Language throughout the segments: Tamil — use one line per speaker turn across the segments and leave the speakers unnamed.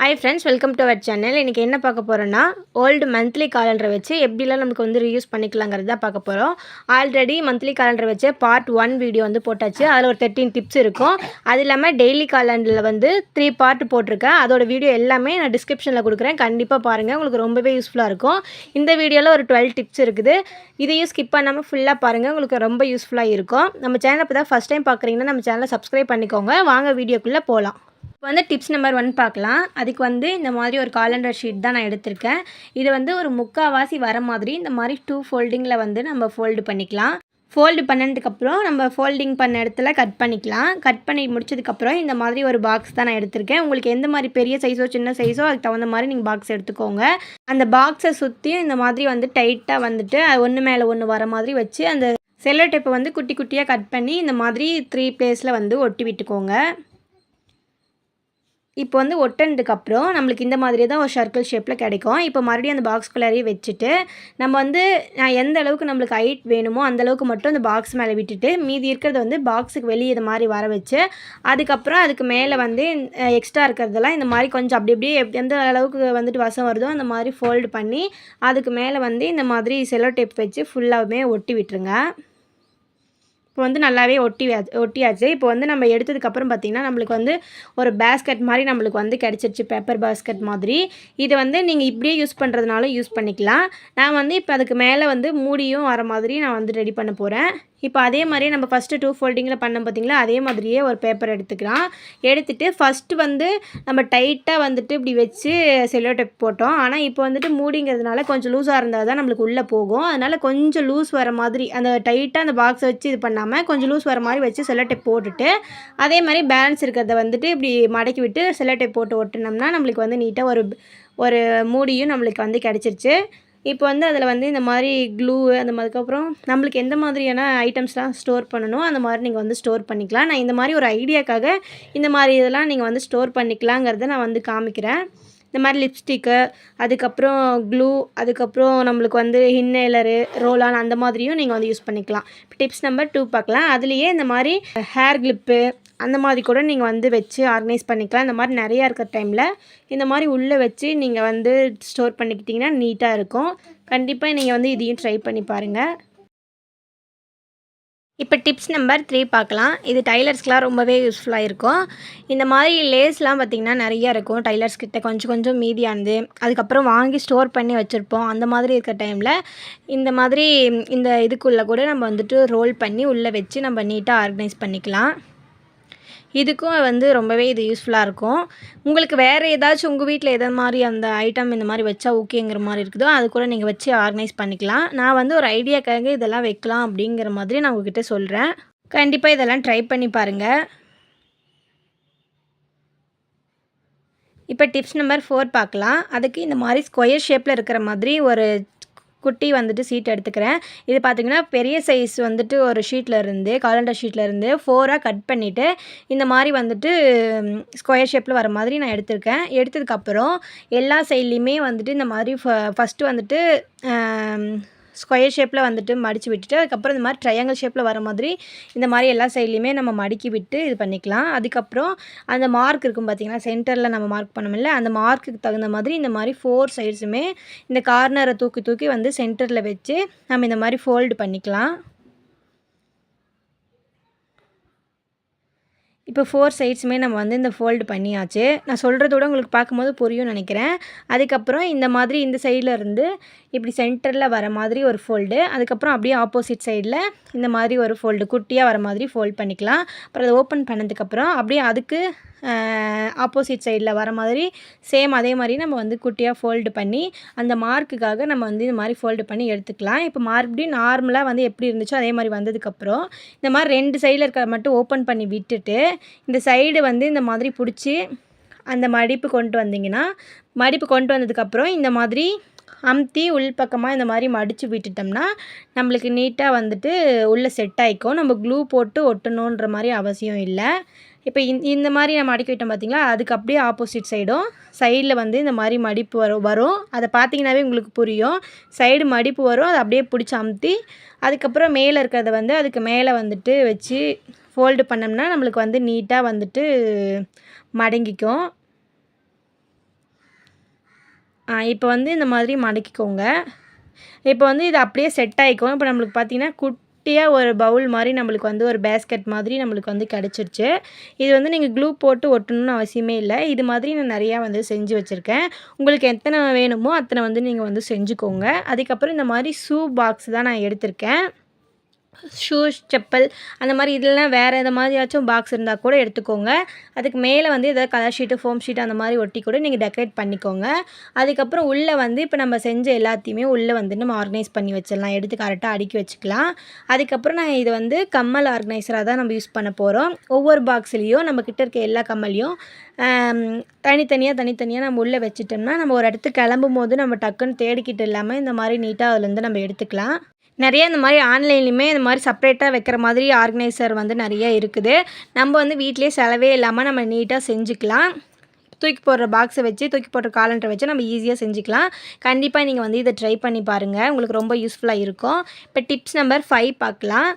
Hi friends, welcome to our channel. இன்றைக்கி என்ன பார்க்க போகிறோன்னா, ஓல்டு மந்த்லி காலண்டரை வச்சு எப்படிலாம் நமக்கு வந்து ரீயூஸ் பண்ணிக்கலாங்கிறது தான் பார்க்க போகிறோம். ஆல்ரெடி மந்த்லி காலண்டரை வச்சு பார்ட் 1 வீடியோ வந்து போட்டாச்சு. அதில் ஒரு 13 டிப்ஸ் இருக்கும். அது இல்லாமல் டெய்லி காலண்டரில் வந்து 3 பார்ட் போட்டிருக்கேன். அதோட வீடியோ எல்லாமே நான் டிஸ்கிரிப்ஷனில் கொடுக்குறேன். கண்டிப்பாக பாருங்கள், உங்களுக்கு ரொம்பவே யூஸ்ஃபுல்லாக இருக்கும். இந்த வீடியோவில் ஒரு 12 டிப்ஸ் இருக்குது. இதையும் ஸ்கிப் பண்ணாமல் ஃபுல்லாக பாருங்கள், உங்களுக்கு ரொம்ப யூஸ்ஃபுல்லாக இருக்கும். நம்ம சேனலை இப்போ தான் ஃபஸ்ட் டைம் பார்க்குறீங்கன்னா நம்ம சேனலை சப்ஸ்கிரைப் பண்ணிக்கோங்க. வாங்க வீடியோக்குள்ளே போகலாம். இப்போ வந்து டிப்ஸ் நம்பர் 1 பார்க்கலாம். அதுக்கு வந்து இந்த மாதிரி ஒரு காலண்டர் ஷீட் தான் நான் எடுத்திருக்கேன். இது வந்து ஒரு முக்கால்வாசி வர மாதிரி இந்த மாதிரி 2 ஃபோல்டிங்கில் வந்து நம்ம ஃபோல்டு பண்ணிக்கலாம். ஃபோல்டு பண்ணதுக்கப்புறம் நம்ம ஃபோல்டிங் பண்ண இடத்துல கட் பண்ணிக்கலாம். கட் பண்ணி முடிச்சதுக்கப்புறம் இந்த மாதிரி ஒரு பாக்ஸ் தான் நான் எடுத்திருக்கேன். உங்களுக்கு எந்த மாதிரி பெரிய சைஸோ சின்ன சைஸோ அதுக்கு தகுந்த மாதிரி நீங்கள் பாக்ஸ் எடுத்துக்கோங்க. அந்த பாக்ஸை சுற்றியும் இந்த மாதிரி வந்து டைட்டாக வந்துட்டு ஒன்று மேலே ஒன்று வர மாதிரி வச்சு அந்த செல்லோ டேப்பை வந்து குட்டி குட்டியாக கட் பண்ணி இந்த மாதிரி 3 பிளேஸில் வந்து ஒட்டி விட்டுக்கோங்க. இப்போ வந்து ஒட்டினதுக்கப்புறம் நம்மளுக்கு இந்த மாதிரி தான் ஒரு சர்க்கிள் ஷேப்பில் கிடைக்கும். இப்போ மறுபடியும் அந்த பாக்ஸ்குள்ளாரையே வச்சுட்டு நம்ம வந்து எந்த அளவுக்கு நம்மளுக்கு ஹைட் வேணுமோ அந்தளவுக்கு மட்டும் அந்த பாக்ஸ் மேலே விட்டுட்டு மீதி இருக்கிறத வந்து பாக்ஸுக்கு வெளியே இது மாதிரி வர வச்சு அதுக்கப்புறம் அதுக்கு மேலே வந்து எக்ஸ்ட்ரா இருக்கிறதெல்லாம் இந்த மாதிரி கொஞ்சம் அப்படி அப்படியே எந்த அளவுக்கு வந்துட்டு வசம் வருதோ அந்த மாதிரி ஃபோல்டு பண்ணி அதுக்கு மேலே வந்து இந்த மாதிரி செல்லோ டேப் வச்சு ஃபுல்லாகவே ஒட்டி விட்டுருங்க. இப்போ வந்து நல்லாவே ஒட்டியாச்சு. இப்போ வந்து நம்ம எடுத்ததுக்கப்புறம் பார்த்திங்கன்னா நம்மளுக்கு வந்து ஒரு பேஸ்கெட் மாதிரி நம்மளுக்கு வந்து கிடச்சிருச்சு, பேப்பர் பேஸ்கெட் மாதிரி. இது வந்து நீங்கள் இப்படியே யூஸ் பண்ணுறதுனால யூஸ் பண்ணிக்கலாம். நான் வந்து இப்போ அதுக்கு மேலே வந்து மூடியும் வர மாதிரி நான் வந்து ரெடி பண்ண போகிறேன். இப்போ அதே மாதிரியே நம்ம ஃபஸ்ட்டு 2 ஃபோல்டிங்கில் பண்ணோம் பார்த்திங்களா, அதே மாதிரியே ஒரு பேப்பர் எடுத்துக்கலாம். எடுத்துகிட்டு ஃபஸ்ட்டு வந்து நம்ம டைட்டாக வந்துட்டு இப்படி வச்சு செல்லோ டேப் போட்டோம். ஆனால் இப்போ வந்துட்டு மூடிங்கிறதுனால கொஞ்சம் லூஸாக இருந்தால் தான் நம்மளுக்கு உள்ளே போகும். அதனால் கொஞ்சம் லூஸ் வர மாதிரி அந்த டைட்டாக அந்த பாக்ஸை வச்சு இது பண்ணாமல் கொஞ்சம் லூஸ் வர மாதிரி வச்சு செல்லோ டேப் போட்டுட்டு அதே மாதிரி பேலன்ஸ் இருக்கிறத வந்துட்டு இப்படி மடக்கி விட்டு செல்லோ டேப் போட்டு ஒட்டினோம்னா நம்மளுக்கு வந்து நீட்டாக ஒரு மூடியும் நம்மளுக்கு வந்து கிடச்சிருச்சு. இப்போ வந்து அதில் வந்து இந்த மாதிரி க்ளூ அதுக்கப்புறம் நம்மளுக்கு எந்த மாதிரியான ஐட்டம்ஸ்லாம் ஸ்டோர் பண்ணணும் அந்த மாதிரி நீங்கள் வந்து ஸ்டோர் பண்ணிக்கலாம். நான் இந்த மாதிரி ஒரு ஐடியாக்காக இந்த மாதிரி இதெல்லாம் நீங்கள் வந்து ஸ்டோர் பண்ணிக்கலாங்கிறத நான் வந்து காமிக்கிறேன். இந்த மாதிரி லிப்ஸ்டிக்கு, அதுக்கப்புறம் க்ளூ, அதுக்கப்புறம் நம்மளுக்கு வந்து இன்ஹேலரு, ரோலான் அந்த மாதிரியும் நீங்கள் வந்து யூஸ் பண்ணிக்கலாம். இப்போ டிப்ஸ் நம்பர் 2 பார்க்கலாம். அதுலேயே இந்த மாதிரி ஹேர் கிளிப்பு அந்த மாதிரி கூட நீங்கள் வந்து வச்சு ஆர்கனைஸ் பண்ணிக்கலாம். இந்த மாதிரி நிறையா இருக்கிற டைமில் இந்த மாதிரி உள்ளே வச்சு நீங்கள் வந்து ஸ்டோர் பண்ணிக்கிட்டிங்கன்னா நீட்டாக இருக்கும். கண்டிப்பாக நீங்கள் வந்து இதையும் ட்ரை பண்ணி பாருங்கள். இப்போ டிப்ஸ் நம்பர் 3 பார்க்கலாம். இது டைலர்ஸ்க்கெலாம் ரொம்பவே யூஸ்ஃபுல்லாக இருக்கும். இந்த மாதிரி லேஸ்லாம் பார்த்திங்கன்னா நிறையா இருக்கும் டைலர்ஸ் கிட்ட, கொஞ்சம் கொஞ்சம் மீதியானது அதுக்கப்புறம் வாங்கி ஸ்டோர் பண்ணி வச்சுருப்போம். அந்த மாதிரி இருக்கிற டைமில் இந்த மாதிரி இந்த இதுக்குள்ளே கூட நம்ம வந்துட்டு ரோல் பண்ணி உள்ளே வச்சு நம்ம நீட்டாக ஆர்கனைஸ் பண்ணிக்கலாம். இதுக்கும் வந்து ரொம்பவே இது யூஸ்ஃபுல்லாக இருக்கும். உங்களுக்கு வேறு ஏதாச்சும் உங்கள் வீட்டில் எதை மாதிரி அந்த ஐட்டம் இந்த மாதிரி வச்சா ஓகேங்கிற மாதிரி இருக்குதோ அது கூட நீங்கள் வச்சு ஆர்கனைஸ் பண்ணிக்கலாம். நான் வந்து ஒரு ஐடியாக்காக இதெல்லாம் வைக்கலாம் அப்படிங்கிற மாதிரி நான் உங்ககிட்ட சொல்கிறேன். கண்டிப்பாக இதெல்லாம் ட்ரை பண்ணி பாருங்கள். இப்போ டிப்ஸ் நம்பர் 4 பார்க்கலாம். அதுக்கு இந்த மாதிரி ஸ்கொயர் ஷேப்பில் இருக்கிற மாதிரி ஒரு குட்டி வந்துட்டு சீட் எடுத்துக்கிறேன். இது பார்த்திங்கன்னா பெரிய சைஸ் வந்துட்டு ஒரு காலண்டர் ஷீட்லேருந்து 4ஆக கட் பண்ணிவிட்டு இந்த மாதிரி வந்துட்டு ஸ்கொயர் ஷேப்பில் வர மாதிரி நான் எடுத்திருக்கேன். எடுத்ததுக்கப்புறம் எல்லா சைட்லேயுமே வந்துட்டு இந்த மாதிரி ஃபஸ்ட்டு வந்துட்டு ஸ்கொயர் ஷேப்பில் வந்துட்டு மடித்து விட்டுட்டு அதுக்கப்புறம் இந்த மாதிரி ட்ரையாங்கிள் ஷேப்பில் வர மாதிரி இந்த மாதிரி எல்லா சைட்லேயுமே நம்ம மடிக்கி விட்டு இது பண்ணிக்கலாம். அதுக்கப்புறம் அந்த மார்க் இருக்கும் பார்த்திங்கன்னா, சென்டரில் நம்ம மார்க் பண்ணோம்ல, அந்த மார்க்குக்கு தகுந்த மாதிரி இந்த மாதிரி 4 சைட்ஸுமே இந்த கார்னரை தூக்கி தூக்கி வந்து சென்டரில் வச்சு நம்ம இந்த மாதிரி ஃபோல்டு பண்ணிக்கலாம். இப்போ 4 சைட்ஸுமே நம்ம வந்து இந்த ஃபோல்டு பண்ணியாச்சு. நான் சொல்கிறதோட உங்களுக்கு பார்க்கும்போது புரியும்னு நினைக்கிறேன். அதுக்கப்புறம் இந்த மாதிரி இந்த சைடில் இருந்து இப்படி சென்டரில் வர மாதிரி ஒரு ஃபோல்டு, அதுக்கப்புறம் அப்படியே ஆப்போசிட் சைடில் இந்த மாதிரி ஒரு ஃபோல்டு குட்டியாக வர மாதிரி ஃபோல்ட் பண்ணிக்கலாம். அப்புறம் அதை ஓப்பன் பண்ணதுக்கப்புறம் அப்படியே அதுக்கு ஆப்போசிட் சைடில் வர மாதிரி சேம் அதே மாதிரி நம்ம வந்து குட்டியாக ஃபோல்டு பண்ணி அந்த மார்க்குக்காக நம்ம வந்து இந்த மாதிரி ஃபோல்டு பண்ணி எடுத்துக்கலாம். இப்போ மறுபடியும் நார்மலாக வந்து எப்படி இருந்துச்சோ அதே மாதிரி வந்ததுக்கப்புறம் இந்த மாதிரி 2 சைடில் இருக்கிற மட்டும் ஓப்பன் பண்ணி விட்டுட்டு இந்த சைடு வந்து இந்த மாதிரி பிடிச்சி அந்த மடிப்பு கொண்டு வந்ததுக்கப்புறம் இந்த மாதிரி அமுத்தி உள்பக்கமாக இந்த மாதிரி மடித்து விட்டுட்டோம்னா நம்மளுக்கு நீட்டாக வந்துட்டு உள்ளே செட் ஆகிக்கும். நம்ம க்ளூ போட்டு ஒட்டணுன்ற மாதிரி அவசியம் இல்லை. இப்போ இந்த மாதிரி நம்ம மடக்கி விட்டோம் பார்த்திங்களா, அதுக்கு அப்படியே ஆப்போசிட் சைடில் வந்து இந்த மாதிரி மடிப்பு வரும். அதை பார்த்திங்கனாவே உங்களுக்கு புரியும். சைடு மடிப்பு வரும், அதை அப்படியே பிடிச்சி அமுத்தி அதுக்கப்புறம் மேலே இருக்கிறத வந்து அதுக்கு மேலே வந்துட்டு வச்சு ஃபோல்டு பண்ணோம்னா நம்மளுக்கு வந்து நீட்டாக வந்துட்டு மடங்கிக்கும். இப்போ வந்து இந்த மாதிரி மடக்கிக்கோங்க. இப்போ வந்து இது அப்படியே செட் ஆகிக்கும். இப்போ நம்மளுக்கு பார்த்திங்கன்னா குட்டியாக ஒரு பவுல் மாதிரி நம்மளுக்கு வந்து ஒரு பேஸ்கெட் மாதிரி நம்மளுக்கு வந்து கிடச்சிருச்சு. இது வந்து நீங்கள் க்ளூ போட்டு ஒட்டணும்னு அவசியமே இல்லை. இது மாதிரி நான் நிறையா வந்து செஞ்சு வச்சுருக்கேன். உங்களுக்கு எத்தனை வேணுமோ அத்தனை வந்து நீங்கள் வந்து செஞ்சுக்கோங்க. அதுக்கப்புறம் இந்த மாதிரி ஷூ பாக்ஸ் தான் நான் எடுத்திருக்கேன். ஷூஸ், செப்பல் அந்த மாதிரி இதெல்லாம் வேறு எது மாதிரியாச்சும் பாக்ஸ் இருந்தால் கூட எடுத்துக்கோங்க. அதுக்கு மேலே வந்து எதாவது கலர் ஷீட்டு, ஃபோம் ஷீட் அந்த மாதிரி ஒட்டி கூட நீங்கள் டெக்கரேட் பண்ணிக்கோங்க. அதுக்கப்புறம் உள்ளே வந்து இப்போ நம்ம செஞ்ச எல்லாத்தையுமே உள்ளே வந்து நம்ம ஆர்கனைஸ் பண்ணி வச்சிடலாம். எடுத்து கரெக்டாக அடுக்கி வச்சுக்கலாம். அதுக்கப்புறம் நான் இது வந்து கம்மல் ஆர்கனைசராக தான் நம்ம யூஸ் பண்ண போகிறோம். ஒவ்வொரு பாக்ஸ்லேயும் நம்மக்கிட்ட இருக்க எல்லா கம்மலையும் தனித்தனியாக நம்ம உள்ளே வச்சுட்டோம்னா நம்ம ஒரு இடத்துக்கு கிளம்பும்போது நம்ம டக்குன்னு தேடிக்கிட்டு இல்லாமல் இந்த மாதிரி நீட்டாக அதுலேருந்து நம்ம எடுத்துக்கலாம். நிறைய இந்த மாதிரி ஆன்லைன்லேயுமே இந்த மாதிரி செப்பரேட்டாக வைக்கிற மாதிரி ஆர்கனைசர் வந்து நிறைய இருக்குது. நம்ம வந்து வீட்டிலேயே செலவே இல்லாமல் நம்ம நீட்டாக செஞ்சுக்கலாம். தூக்கி போடுற பாக்ஸை வச்சு, தூக்கி போடுற காலண்டரை வச்சு நம்ம ஈஸியாக செஞ்சுக்கலாம். கண்டிப்பாக நீங்கள் வந்து இதை ட்ரை பண்ணி பாருங்கள். உங்களுக்கு ரொம்ப யூஸ்ஃபுல்லாக இருக்கும். இப்போ டிப்ஸ் நம்பர் 5 பார்க்கலாம்.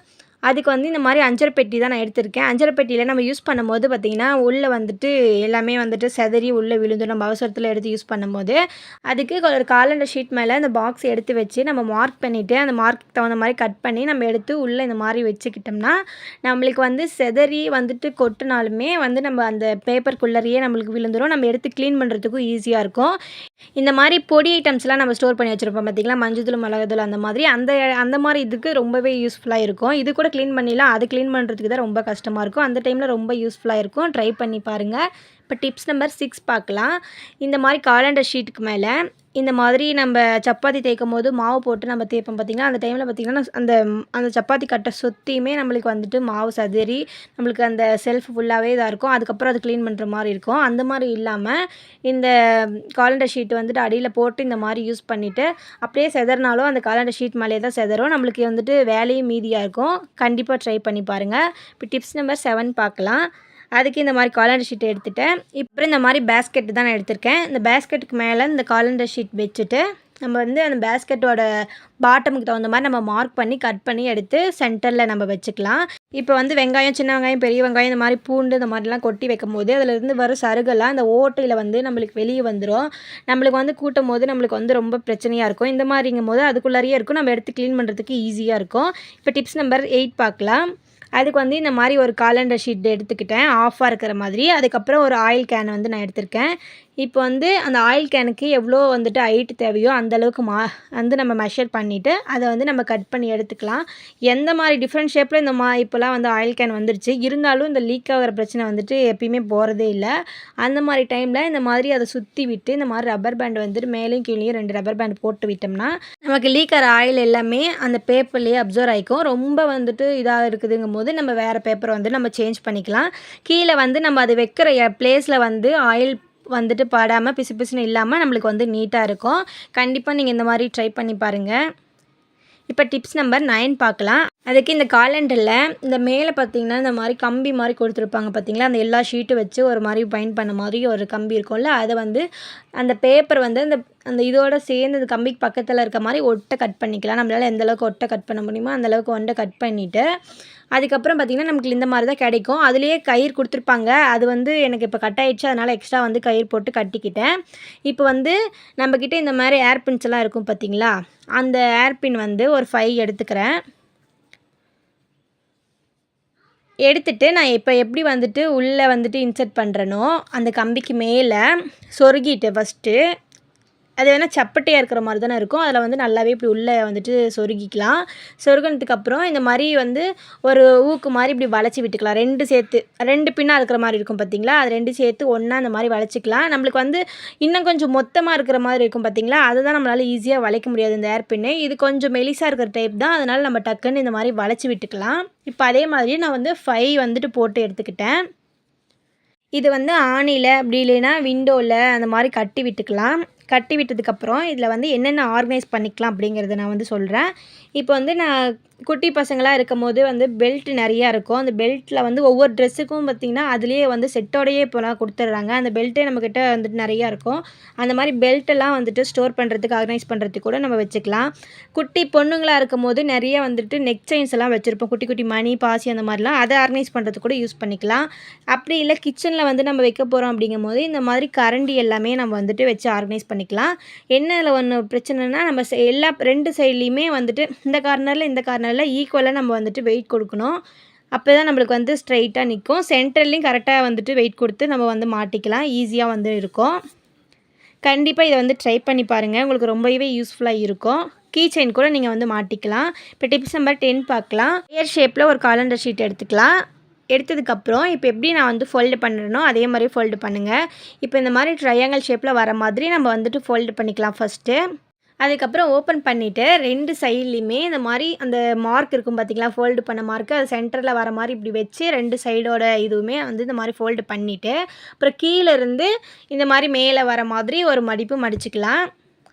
அதுக்கு வந்து இந்த மாதிரி அஞ்சரை பெட்டி தான் நான் எடுத்திருக்கேன். அஞ்சரை பெட்டியில் நம்ம யூஸ் பண்ணும்போது பார்த்திங்கன்னா உள்ளே வந்துட்டு எல்லாமே வந்துட்டு செதறி உள்ளே விழுந்து நம்ம அவசரத்தில் எடுத்து யூஸ் பண்ணும்போது அதுக்கு ஒரு காலண்டர் ஷீட் மேலே அந்த பாக்ஸ் எடுத்து வச்சு நம்ம மார்க் பண்ணிவிட்டு அந்த மார்க்கு தகுந்த மாதிரி கட் பண்ணி நம்ம எடுத்து உள்ளே இந்த மாதிரி வச்சுக்கிட்டோம்னா நம்மளுக்கு வந்து செதறி வந்துட்டு கொட்டினாலுமே வந்து நம்ம அந்த பேப்பருக்குள்ளேயே நம்மளுக்கு விழுந்துடும். நம்ம எடுத்து க்ளீன் பண்ணுறதுக்கும் ஈஸியாக இருக்கும். இந்த மாதிரி பொடி ஐட்டம்ஸ்லாம் நம்ம ஸ்டோர் பண்ணி வச்சுருப்போம் பார்த்திங்களா, மஞ்சள், மிளகுத்தூள் அந்த மாதிரி அந்த மாதிரி இதுக்கு ரொம்பவே யூஸ்ஃபுல்லாக இருக்கும். இது கூட க்ளீன் பண்ணிடலாம். அது க்ளீன் பண்ணுறதுக்கு தான் ரொம்ப கஷ்டமாக இருக்கும். அந்த டைமில் ரொம்ப யூஸ்ஃபுல்லாக இருக்கும். ட்ரை பண்ணி பாருங்கள். இப்போ டிப்ஸ் நம்பர் 6 பார்க்கலாம். இந்த மாதிரி காலண்டர் ஷீட்டுக்கு மேலே இந்த மாதிரி நம்ம சப்பாத்தி தேய்க்கும் போது மாவு போட்டு நம்ம தேய்ப்போம் பார்த்திங்கன்னா, அந்த டைமில் பார்த்திங்கன்னா அந்த சப்பாத்தி கட்டை சுற்றியுமே நம்மளுக்கு வந்துட்டு மாவு சதறி நம்மளுக்கு அந்த செல்ஃப் ஃபுல்லாகவே இதாக இருக்கும். அதுக்கப்புறம் அது க்ளீன் பண்ணுற மாதிரி இருக்கும். அந்த மாதிரி இல்லாமல் இந்த காலண்டர் ஷீட் வந்துட்டு அடியில் போட்டு இந்த மாதிரி யூஸ் பண்ணிவிட்டு அப்படியே செதறினாலும் அந்த காலண்டர் ஷீட் மேலே தான் செதறும். நம்மளுக்கு வந்துட்டு வேலையும் மீதியாக இருக்கும். கண்டிப்பாக ட்ரை பண்ணி பாருங்கள். இப்போ டிப்ஸ் நம்பர் 7 பார்க்கலாம். அதுக்கு இந்த மாதிரி காலண்டர் ஷீட் எடுத்துகிட்டேன். இப்போ இந்த மாதிரி பேஸ்கெட் தான் நான் எடுத்திருக்கேன். இந்த பேஸ்கெட்டுக்கு மேலே இந்த காலண்டர் ஷீட் வச்சுட்டு நம்ம வந்து அந்த பேஸ்கெட்டோட பாட்டமுக்கு தகுந்த மாதிரி நம்ம மார்க் பண்ணி கட் பண்ணி எடுத்து சென்டரில் நம்ம வச்சுக்கலாம். இப்போ வந்து வெங்காயம், சின்ன வெங்காயம், பெரிய வெங்காயம் இந்த மாதிரி பூண்டு இந்த மாதிரிலாம் கொட்டி வைக்கும் போது அதிலிருந்து வர சருகெல்லாம் அந்த ஓட்டையில் வந்து நம்மளுக்கு வெளியே வந்துடும். நம்மளுக்கு வந்து கூட்டும் போது நம்மளுக்கு வந்து ரொம்ப பிரச்சனையாக இருக்கும். இந்த மாதிரிங்கும் போது அதுக்குள்ளாரியே இருக்கும். நம்ம எடுத்து க்ளீன் பண்ணுறதுக்கு ஈஸியாக இருக்கும். இப்போ டிப்ஸ் நம்பர் 8 பார்க்கலாம். அதுக்கு வந்து இந்த மாதிரி ஒரு காலண்டர் ஷீட் எடுத்துக்கிட்டேன், ஆஃபாக இருக்கிற மாதிரி. அதுக்கப்புறம் ஒரு ஆயில் கேன் வந்து நான் எடுத்திருக்கேன். இப்போ வந்து அந்த ஆயில் கேனுக்கு எவ்வளோ வந்துட்டு ஹைட் தேவையோ அந்தளவுக்கு வந்து நம்ம மெஷர் பண்ணிவிட்டு அதை வந்து நம்ம கட் பண்ணி எடுத்துக்கலாம். எந்த மாதிரி டிஃப்ரெண்ட் ஷேப்பில் இப்போலாம் வந்து ஆயில் கேன் வந்துருச்சு. இருந்தாலும் இந்த லீக் ஆகிற பிரச்சனை வந்துட்டு எப்பயுமே போகிறதே இல்லை. அந்த மாதிரி டைமில் இந்த மாதிரி அதை சுற்றி விட்டு இந்த மாதிரி ரப்பர் பேண்ட் வந்துட்டு மேலேயும் கீழேயும் 2 ரப்பர் பேண்ட் போட்டு விட்டோம்னா நமக்கு லீக் ஆகிற ஆயில் எல்லாமே அந்த பேப்பர்லேயே அப்சர்வ் ஆகிக்கும். ரொம்ப வந்துட்டு இதாக இருக்குதுங்கும் போது நம்ம வேறு பேப்பரை வந்து நம்ம சேஞ்ச் பண்ணிக்கலாம். கீழே வந்து நம்ம அது வைக்கிற பிளேஸில் வந்து ஆயில் வந்துட்டு படாமல் பிசு பிசுன்னு இல்லாமல் நம்மளுக்கு வந்து நீட்டாக இருக்கும். கண்டிப்பாக நீங்கள் இந்த மாதிரி ட்ரை பண்ணி பாருங்கள். இப்போ டிப்ஸ் நம்பர் 9 பார்க்கலாம். அதுக்கு இந்த காலண்டரில் இந்த மேலே பார்த்திங்கன்னா இந்த மாதிரி கம்பி மாதிரி கொடுத்துருப்பாங்க பார்த்திங்களா, அந்த எல்லா ஷீட்டும் வச்சு ஒரு மாதிரி பைண்ட் பண்ண மாதிரி ஒரு கம்பி இருக்கும்ல, அதை வந்து அந்த பேப்பர் வந்து அந்த இதோடு சேர்ந்து அந்த கம்பிக்கு பக்கத்தில் இருக்க மாதிரி ஒட்டை கட் பண்ணிக்கலாம். நம்மளால் எந்த அளவுக்கு ஒட்டை கட் பண்ண முடியுமோ அந்தளவுக்கு ஒட்டை கட் பண்ணிவிட்டு அதுக்கப்புறம் பார்த்திங்கன்னா நமக்கு இந்த மாதிரி தான் கிடைக்கும். அதுலேயே கயிறு கொடுத்துருப்பாங்க. அது வந்து எனக்கு இப்போ கட் ஆகிடுச்சு, அதனால் எக்ஸ்ட்ரா வந்து கயிறு போட்டு கட்டிக்கிட்டேன். இப்போ வந்து நம்மக்கிட்ட இந்த மாதிரி ஏர் பின்ஸ் எல்லாம் இருக்கும் பார்த்திங்களா, அந்த ஏர் பின் வந்து ஒரு 5 எடுத்துக்கிறேன். எடுத்துகிட்டு நான் இப்போ எப்படி வந்துட்டு உள்ளே வந்துட்டு இன்சர்ட் பண்ணுறனோ அந்த கம்பிக்கு மேலே சொருகிட்டு ஃபஸ்ட்டு அது வேணால் சப்பட்டையாக இருக்கிற மாதிரி தானே இருக்கும். அதில் வந்து நல்லாவே இப்படி உள்ளே வந்துட்டு சொருகிக்கலாம். சொருகினதுக்கப்புறம் இந்த மாதிரி வந்து ஒரு ஊக்கு மாதிரி இப்படி வளைச்சி விட்டுக்கலாம். 2 பின்னாக இருக்கிற மாதிரி இருக்கும் பார்த்திங்களா, அது 2 சேர்த்து ஒன்றா அந்த மாதிரி வளைச்சிக்கலாம். நம்மளுக்கு வந்து இன்னும் கொஞ்சம் மொத்தமாக இருக்கிற மாதிரி இருக்கும் பார்த்திங்களா, அதுதான் நம்மளால் ஈஸியாக வளைக்க முடியாது இந்த ஏர் பின்னு. இது கொஞ்சம் மெலிசாக இருக்கிற டைப் தான், அதனால் நம்ம டக்குன்னு இந்த மாதிரி வளைச்சி விட்டுக்கலாம். இப்போ அதே மாதிரி நான் வந்து 5 வந்துட்டு போட்டு எடுத்துக்கிட்டேன். இது வந்து ஆணியில் அப்படி இல்லைன்னா விண்டோவில் அந்த மாதிரி கட்டி விட்டுக்கலாம். கட்டி விட்டதுக்கப்புறம் இதில் வந்து என்னென்ன ஆர்கனைஸ் பண்ணிக்கலாம் அப்படிங்கிறத நான் வந்து சொல்கிறேன். இப்போ வந்து நான் குட்டி பசங்களாக இருக்கும்போது வந்து பெல்ட் நிறையா இருக்கும். அந்த பெல்ட்டில் வந்து ஒவ்வொரு ட்ரெஸ்ஸுக்கும் பார்த்திங்கன்னா, அதிலேயே வந்து செட்டோடையே இப்போலாம் குடுத்துடுறாங்க. அந்த பெல்ட்டே நம்மக்கிட்ட வந்துட்டு நிறையா இருக்கும். அந்த மாரி பெல்ட்டெல்லாம் வந்துட்டு ஸ்டோர் பண்ணுறதுக்கு, ஆர்கனைஸ் பண்ணுறதுக்கு கூட நம்ம வச்சுக்கலாம். குட்டி பொண்ணுங்களா இருக்கும்போது நெறைய வந்துட்டு நெக் செயின்ஸ் எல்லாம் வச்சிருப்போம். குட்டி குட்டி மணி, பாசி அந்த மாரிலாம். அத ஆர்கனைஸ் பண்றதுக்கு கூட யூஸ் பண்ணிக்கலாம். அப்படி இல்ல கிச்சன்ல வந்து நம்ம வைக்க போறோம் அப்படிங்கும்போது, இந்த மாதிரி கரண்டி எல்லாமே நம்ம வந்துட்டு வச்சு ஆர்கனைஸ் பண்ணிக்கலாம். என்ன இதுல ஒண்ணு பிரச்சனைன்னா, நம்ம எல்லா 2 சைட்லயுமே வந்துட்டு இந்த கார்னர்ல, இந்த கார்னர்ல ஈக்குவலா நம்ம வந்துட்டு வெயிட் குடுக்கணும். அப்பதான் நம்மளுக்கு வந்து ஸ்ட்ரெயிட்டா நிக்கும். சென்டர்லயும் கரெக்ட்டா வந்துட்டு வெயிட் குடுத்து நம்ம வந்து மாட்டிக்கலாம். ஈஸியா வந்து இருக்கும். கண்டிப்பா இத வந்து ட்ரை பண்ணி பாருங்க. உங்களுக்கு ரொம்பவே யூஸ்ஃபுல்லா இருக்கும். கீ செயின் கூட நீங்க வந்து மாட்டிக்கலாம். இப்போ டிப்ஸ் நம்பர் 10 பார்க்கலாம். ஸ்கொயர் ஷேப்ல ஒரு காலண்டர் ஷீட் எடுத்துக்கலாம். எடுத்ததுக்கப்புறம் இப்போ எப்படி நான் வந்து ஃபோல்டு பண்ணுறேனோ அதே மாரி ஃபோல்டு பண்ணுங்க. இப்போ இந்த மாரி ட்ரையாங்கிள் ஷேப்ல வர மாதிரி நம்ம வந்துட்டு ஃபோல்டு பண்ணிக்கலாம் ஃபர்ஸ்ட்டு. அதுக்கப்புறம் ஓப்பன் பண்ணிவிட்டு 2 சைட்லேயுமே இந்த மாதிரி அந்த மார்க் இருக்கும் பார்த்தீங்களா, ஃபோல்டு பண்ண மார்க்கு அது சென்டரில் வர மாதிரி இப்படி வச்சு 2 சைடோட இதுவுமே வந்து இந்த மாதிரி ஃபோல்டு பண்ணிவிட்டு, அப்புறம் கீழே இருந்து இந்த மாதிரி மேலே வர மாதிரி ஒரு மடிப்பு மடிச்சுக்கலாம்.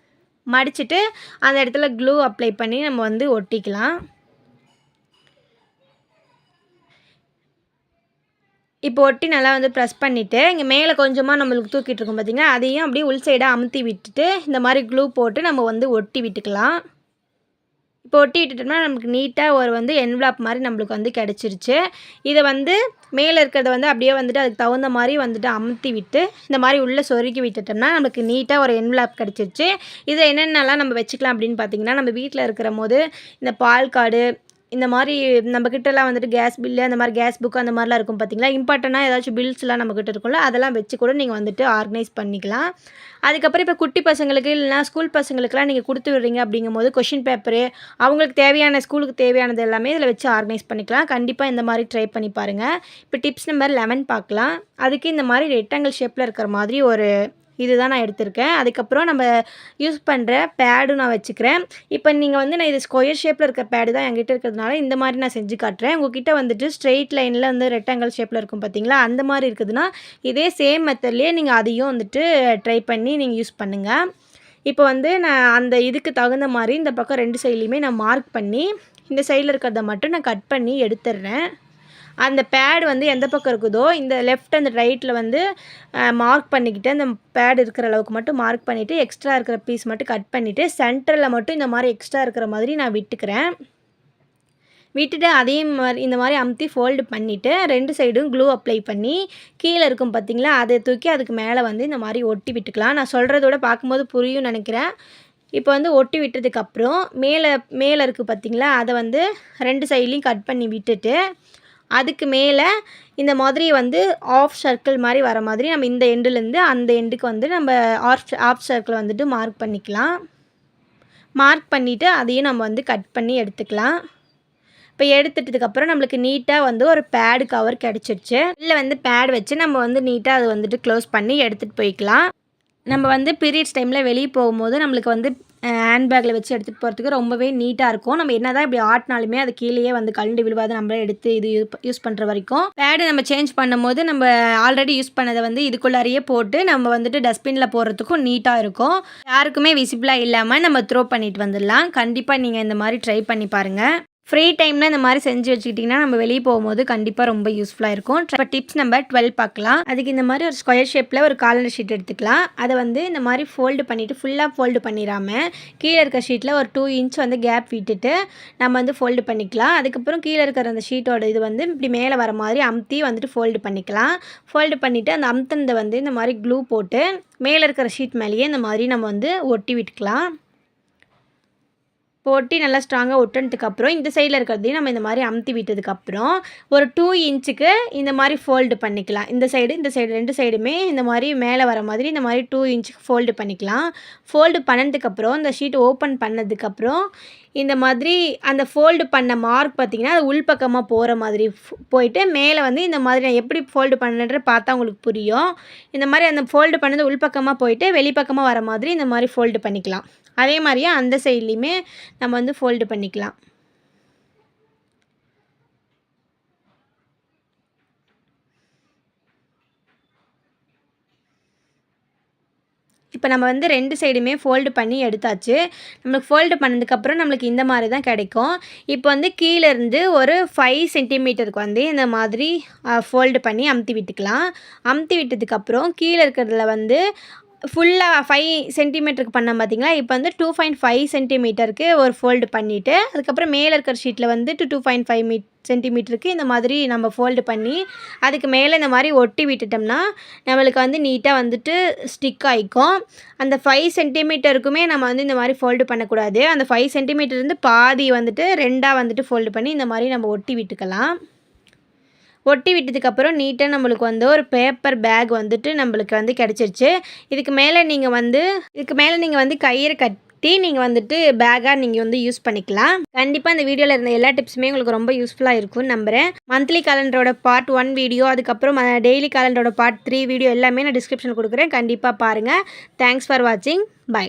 மடிச்சுட்டு அந்த இடத்துல க்ளூ அப்ளை பண்ணி நம்ம வந்து ஒட்டிக்கலாம். இப்போ ஒட்டி நல்லா வந்து ப்ரெஸ் பண்ணிவிட்டு, இங்கே மேலே கொஞ்சமாக நம்மளுக்கு தூக்கிட்டு இருக்கும் பார்த்தீங்களா, அதையும் அப்படியே உள் சைடாக அமுத்தி விட்டுட்டு இந்த மாதிரி க்ளூ போட்டு நம்ம வந்து ஒட்டி விட்டுக்கலாம். இப்போ ஒட்டி விட்டுட்டோம்னா நமக்கு நீட்டாக ஒரு வந்து என்வலப் மாதிரி நம்மளுக்கு வந்து கிடச்சிருச்சு. இதை வந்து மேலே இருக்கிறத வந்து அப்படியே வந்துட்டு அதுக்கு தகுந்த மாதிரி வந்துட்டு அமுத்தி விட்டு இந்த மாதிரி உள்ளே சொருகி விட்டுட்டோம்னா நமக்கு நீட்டாக ஒரு என்வலப் கிடச்சிருச்சு. இதில் என்னென்னலாம் நம்ம வச்சுக்கலாம் அப்படின்னு பார்த்தீங்கன்னா, நம்ம வீட்டில் இருக்கிற போது இந்த பால் கார்டு இந்த மாதிரி நம்மக்கிட்டலாம் வந்துட்டு கேஸ் பில்லு அந்த மாதிரி கேஸ் புக்கு அந்த மாதிரிலாம் இருக்கும் பார்த்தீங்களா, இம்பார்ட்டண்ட்டாக ஏதாச்சும் பில்ஸ்லாம் நம்மக்கிட்ட இருக்கும்ல, அதெல்லாம் வச்சு கூட நீங்கள் வந்துட்டு ஆர்கனைஸ் பண்ணிக்கலாம். அதுக்கப்புறம் இப்போ குட்டி பசங்களுக்கு இல்லைனா ஸ்கூல் பசங்களுக்குலாம் நீங்கள் கொடுத்து விடுறீங்க அப்படிங்கும்போது கொஷின் பேப்பரு அவங்களுக்கு தேவையான ஸ்கூலுக்கு தேவையானது எல்லாமே இதில் வச்சு ஆர்கனைஸ் பண்ணிக்கலாம். கண்டிப்பாக இந்த மாதிரி ட்ரை பண்ணி பாருங்கள். இப்போ டிப்ஸ் நம்பர் 11 பார்க்கலாம். அதுக்கு இந்த மாதிரி ரெக்டாங்கிள் ஷேப்பில் இருக்கிற மாதிரி ஒரு இதுதான் நான் எடுத்திருக்கேன். அதுக்கப்புறம் நம்ம யூஸ் பண்ணுற பேடும் நான் வச்சுக்கிறேன். இப்போ நீங்கள் வந்து நான் இது ஸ்கொயர் ஷேப்பில் இருக்க பேடு தான் என்கிட்ட இருக்கிறதுனால இந்த மாதிரி நான் செஞ்சு காட்டுறேன். உங்ககிட்ட வந்துட்டு ஸ்ட்ரெயிட் லைனில் வந்து ரெக்டாங்கிள் ஷேப்பில் இருக்கும் பார்த்தீங்களா, அந்த மாதிரி இருக்குதுன்னா இதே சேம் மெத்தட்லேயே நீங்கள் அதையும் வந்துட்டு ட்ரை பண்ணி நீங்கள் யூஸ் பண்ணுங்கள். இப்போ வந்து நான் அந்த இதுக்கு தகுந்த மாதிரி இந்த பக்கம் 2 சைட்லேயுமே நான் மார்க் பண்ணி இந்த சைடில் இருக்கிறத மட்டும் நான் கட் பண்ணி எடுத்துடுறேன். அந்த பேட் வந்து எந்த பக்கம் இருக்குதோ இந்த லெஃப்ட் அண்ட் ரைட்டில் வந்து மார்க் பண்ணிக்கிட்டு அந்த பேட் இருக்கிற அளவுக்கு மட்டும் மார்க் பண்ணிவிட்டு எக்ஸ்ட்ரா இருக்கிற பீஸ் மட்டும் கட் பண்ணிவிட்டு சென்டரில் மட்டும் இந்த மாதிரி எக்ஸ்ட்ரா இருக்கிற மாதிரி நான் விட்டுக்கிறேன். விட்டுட்டு அதே மாதிரி இந்த மாதிரி அமுத்தி ஃபோல்டு பண்ணிவிட்டு 2 சைடும் க்ளூ அப்ளை பண்ணி கீழே இருக்கும் பார்த்தீங்களா, அதை தூக்கி அதுக்கு மேலே வந்து இந்த மாதிரி ஒட்டி விட்டுக்கலாம். நான் சொல்கிறதோட பார்க்கும்போது புரியும்னு நினைக்கிறேன். இப்போ வந்து ஒட்டி விட்டதுக்கப்புறம் மேலே இருக்குது பார்த்தீங்களா, அதை வந்து 2 சைட்லேயும் கட் பண்ணி விட்டுட்டு அதுக்கு மேலே இந்த மாதிரி வந்து ஆஃப் சர்க்கிள் மாதிரி வர மாதிரி நம்ம இந்த எண்டுலேருந்து அந்த எண்டுக்கு வந்து நம்ம ஆஃப் சர்க்கிள் வந்துட்டு மார்க் பண்ணிக்கலாம். மார்க் பண்ணிவிட்டு அதையும் நம்ம வந்து கட் பண்ணி எடுத்துக்கலாம். இப்போ எடுத்துட்டதுக்கப்புறம் நம்மளுக்கு நீட்டாக வந்து ஒரு பேடு கவர் கிடச்சிருச்சு. இதில் வந்து பேட் வச்சு நம்ம வந்து நீட்டாக அதை வந்துட்டு க்ளோஸ் பண்ணி எடுத்துகிட்டு போய்க்கலாம். நம்ம வந்து பீரியட்ஸ் டைமில் வெளியே போகும்போது நம்மளுக்கு வந்து ஹேண்ட்பேக்கில் வச்சு எடுத்துகிட்டு போகிறதுக்கு ரொம்பவே நீட்டாக இருக்கும். நம்ம என்ன தான் இப்படி ஆட்டினாலுமே அது கீழேயே வந்து கழண்டு விழுவாது. நம்மளே எடுத்து இது யூஸ் பண்ணுற வரைக்கும். பேடு நம்ம சேஞ்ச் பண்ணும்போது நம்ம ஆல்ரெடி யூஸ் பண்ணதை வந்து இதுக்குள்ளாரையே போட்டு நம்ம வந்துட்டு டஸ்ட்பினில் போடுறதுக்கும் நீட்டாக இருக்கும். யாருக்குமே விசிபிளாக இல்லாமல் நம்ம த்ரோ பண்ணிட்டு வந்துடலாம். கண்டிப்பாக நீங்கள் இந்த மாதிரி ட்ரை பண்ணி பாருங்கள். ஃப்ரீ டைமில் இந்த மாதிரி செஞ்சு வச்சுக்கிட்டிங்கன்னா நம்ம வெளியே போகும்போது கண்டிப்பாக ரொம்ப யூஸ்ஃபுல்லாக இருக்கும். இப்போ டிப்ஸ் நம்பர் 12 பார்க்கலாம். அதுக்கு இந்த மாதிரி ஒரு ஸ்கொயர் ஷேப்பில் ஒரு காலண்டர் ஷீட் எடுத்துக்கலாம். அதை வந்து இந்த மாதிரி ஃபோல்டு பண்ணிவிட்டு ஃபுல்லாக ஃபோல்டு பண்ணிடாமல் கீழே இருக்க ஷீட்டில் ஒரு 2 இன்ச் வந்து கேப் விட்டுட்டு நம்ம வந்து ஃபோல்டு பண்ணிக்கலாம். அதுக்கப்புறம் கீழே இருக்கிற அந்த ஷீட்டோட இது வந்து இப்படி மேலே வர மாதிரி அமுத்தி வந்துட்டு ஃபோல்டு பண்ணிக்கலாம். ஃபோல்டு பண்ணிவிட்டு அந்த அமுத்தினதை வந்து இந்த மாதிரி க்ளூ போட்டு மேலே இருக்கிற ஷீட் மேலேயே இந்த மாதிரி நம்ம வந்து ஒட்டி விட்டுக்கலாம். போட்டு நல்லா ஸ்ட்ராங்காக ஒட்டினதுக்கப்புறம் இந்த சைடில் இருக்கிறதையும் நம்ம இந்த மாதிரி அமுத்தி விட்டதுக்கப்புறம் ஒரு 2 இன்ச்சுக்கு இந்த மாதிரி ஃபோல்டு பண்ணிக்கலாம். இந்த சைடு 2 சைடுமே இந்த மாதிரி மேலே வர மாதிரி இந்த மாதிரி 2 இன்ச்சுக்கு ஃபோல்டு பண்ணிக்கலாம். ஃபோல்டு பண்ணதுக்கப்புறம் இந்த ஷீட் ஓப்பன் பண்ணதுக்கப்புறம் இந்த மாதிரி அந்த ஃபோல்டு பண்ண மார்க் பார்த்திங்கன்னா அது உள்பக்கமாக போகிற மாதிரி போயிட்டு மேலே வந்து இந்த மாதிரி நான் எப்படி ஃபோல்டு பண்ணுன்ற பார்த்தா உங்களுக்கு புரியும். இந்த மாதிரி அந்த ஃபோல்டு பண்ணது உள்பக்கமாக போயிட்டு வெளிப்பக்கமாக வர மாதிரி இந்த மாதிரி ஃபோல்டு பண்ணிக்கலாம். அதே மாதிரியே அந்த சைட்லேயுமே நம்ம வந்து ஃபோல்டு பண்ணிக்கலாம். இப்போ நம்ம வந்து 2 சைடுமே ஃபோல்டு பண்ணி எடுத்தாச்சு. நம்மளுக்கு ஃபோல்டு பண்ணதுக்கப்புறம் நம்மளுக்கு இந்த மாதிரி தான் கிடைக்கும். இப்போ வந்து கீழேருந்து ஒரு 5 சென்டிமீட்டருக்கு வந்து இந்த மாதிரி ஃபோல்டு பண்ணி அமுத்தி விட்டுக்கலாம். அமுத்தி விட்டதுக்கப்புறம் கீழே இருக்கிறதுல வந்து ஃபுல்லாக 5 சென்டிமீட்டருக்கு பண்ணோம் பார்த்தீங்களா, இப்போ வந்து 2.5 சென்டிமீட்டருக்கு ஒரு ஃபோல்டு பண்ணிவிட்டு, அதுக்கப்புறம் மேலே இருக்கிற ஷீட்டில் வந்துட்டு 2.5 சென்டிமீட்டருக்கு இந்த மாதிரி நம்ம ஃபோல்டு பண்ணி, அதுக்கு மேலே இந்த மாதிரி ஒட்டி விட்டுட்டோம்னா நம்மளுக்கு வந்து நீட்டாக வந்துட்டு ஸ்டிக் ஆகிக்கும். அந்த 5 சென்டிமீட்டருக்குமே நம்ம வந்து இந்த மாதிரி ஃபோல்டு பண்ணக்கூடாது. அந்த 5 சென்டிமீட்டர்லேருந்து பாதி வந்துட்டு 2ஆக வந்துட்டு ஃபோல்டு பண்ணி இந்த மாதிரி நம்ம ஒட்டி விட்டுக்கலாம். ஒட்டி விட்டதுக்கப்புறம் நீட்டாக நம்மளுக்கு வந்து ஒரு பேப்பர் பேக் வந்துட்டு நம்மளுக்கு வந்து கிடச்சிருச்சு. இதுக்கு மேலே நீங்கள் வந்து கயிறு கட்டி நீங்கள் வந்துட்டு பேக்காக நீங்கள் வந்து யூஸ் பண்ணிக்கலாம். கண்டிப்பாக இந்த வீடியோவில் இருந்த எல்லா டிப்ஸுமே உங்களுக்கு ரொம்ப யூஸ்ஃபுல்லாக இருக்கும்னு நம்புகிறேன். மந்த்லி கேலண்டரோட பார்ட் 1 வீடியோ, அதுக்கப்புறம் டெய்லி கேலண்டரோட பார்ட் 3 வீடியோ எல்லாமே நான் டிஸ்கிரிப்ஷனில் கொடுக்குறேன். கண்டிப்பாக பாருங்கள். தேங்க்ஸ் ஃபார் வாட்சிங். பை.